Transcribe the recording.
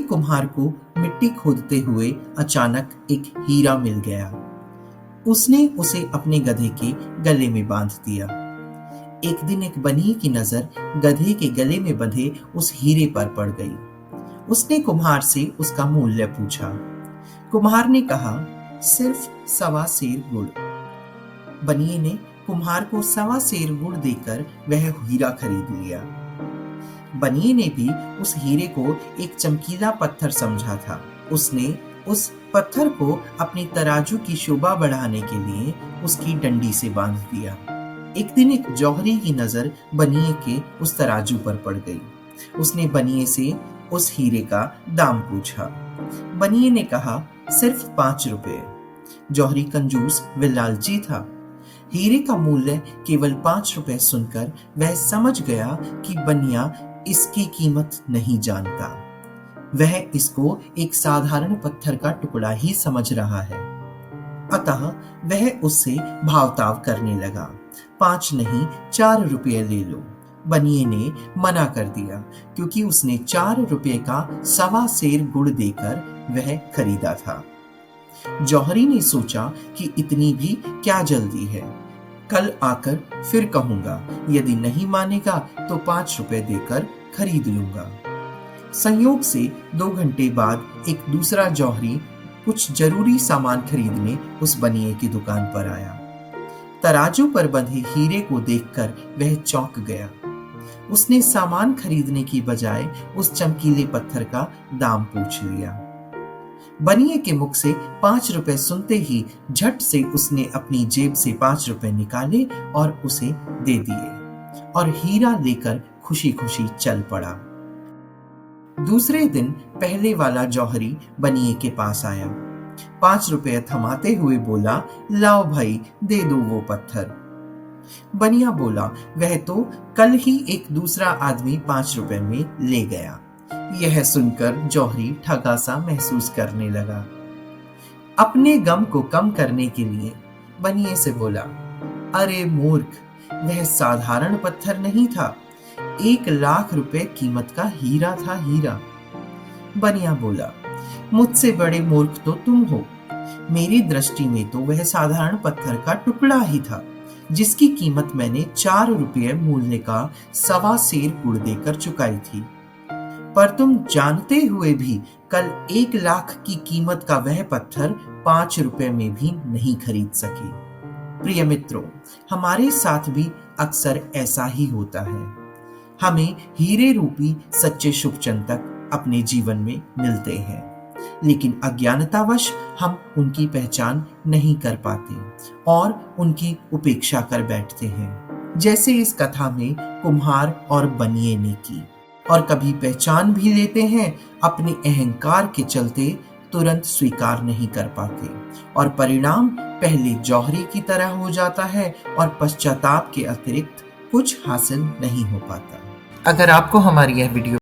कुम्हार को मिट्टी खोदते हुए अचानक एक हीरा मिल गया। उसने उसे अपने गधे के गले में बांध दिया। एक दिन एक बनिए की नजर गधे के गले में बंधे उस हीरे पर पड़ गई। उसने कुम्हार से उसका मूल्य पूछा। कुम्हार ने कहा, सिर्फ 1.25 सेर गुड़। बनिए ने कुम्हार को 1.25 सेर गुड़ देकर वह हीरा खरीद लिया। बनिए ने भी उस हीरे को एक चमकीला पत्थर समझा था। उसने उस पत्थर को अपनी तराजू की शोभा बढ़ाने के लिए उसकी डंडी से बांध दिया। एक दिन एक जौहरी की नजर बनिए के उस तराजू पर पड़ गई। उसने बनिए से उस हीरे का दाम पूछा। बनिए ने कहा, सिर्फ 5 रुपए। जौहरी कंजूस व लालची था। हीरे का मूल्य केवल 5 रुपए सुनकर वह समझ गया कि बनिया इसकी कीमत नहीं जानता। वह इसको एक साधारण पत्थर का टुकड़ा ही समझ रहा है। अतः वह उससे भावताव करने लगा। 5 नहीं 4 रुपये ले लो। बनिए ने मना कर दिया, क्योंकि उसने 4 रुपये का 1.25 सेर गुड़ देकर वह खरीदा था। जौहरी ने सोचा कि इतनी भी क्या जल्दी है, कल आकर फिर कहूंगा। यदि नहीं मानेगा तो 5 रुपए देकर खरीद लूंगा। संयोग से 2 घंटे बाद एक दूसरा जौहरी कुछ जरूरी सामान खरीदने उस बनिए की दुकान पर आया। तराजू पर बंधे हीरे को देखकर वह चौंक गया। उसने सामान खरीदने की बजाय उस चमकीले पत्थर का दाम पूछ लिया। बनिए के मुख से 5 रुपए सुनते ही झट से उसने अपनी जेब से 5 रुपए निकाले और उसे दे दिए और हीरा लेकर खुशी खुशी चल पड़ा। दूसरे दिन पहले वाला जौहरी बनिए के पास आया। 5 रुपए थमाते हुए बोला, लाओ भाई, दे दो वो पत्थर। बनिया बोला, वह तो कल ही एक दूसरा आदमी 5 रुपए में ले गया। यह सुनकर जौहरी ठगा सा महसूस करने लगा। अपने गम को कम करने के लिए बनिए से बोला, अरे मूर्ख, वह साधारण पत्थर नहीं था, 1 लाख रुपए कीमत का हीरा था, हीरा। बनिया बोला, मुझसे बड़े मूर्ख तो तुम हो। मेरी दृष्टि में तो वह साधारण पत्थर का टुकड़ा ही था, जिसकी कीमत मैंने 4 रुपये मूल्य का 1.25 सेर गुड़ देकर चुकाई थी। पर तुम जानते हुए भी कल 1 लाख की कीमत का वह पत्थर 5 रुपए में भी नहीं खरीद सके। प्रिय मित्रों, हमारे साथ भी अक्सर ऐसा ही होता है। हमें हीरे रूपी सच्चे शुभचिंतक अपने जीवन में मिलते हैं, लेकिन अज्ञानतावश हम उनकी पहचान नहीं कर पाते और उनकी उपेक्षा कर बैठते हैं, जैसे इस कथा में कुम्हार और बनिए ने की। और कभी पहचान भी लेते हैं, अपने अहंकार के चलते तुरंत स्वीकार नहीं कर पाते और परिणाम पहले जौहरी की तरह हो जाता है और पश्चाताप के अतिरिक्त कुछ हासिल नहीं हो पाता। अगर आपको हमारी यह वीडियो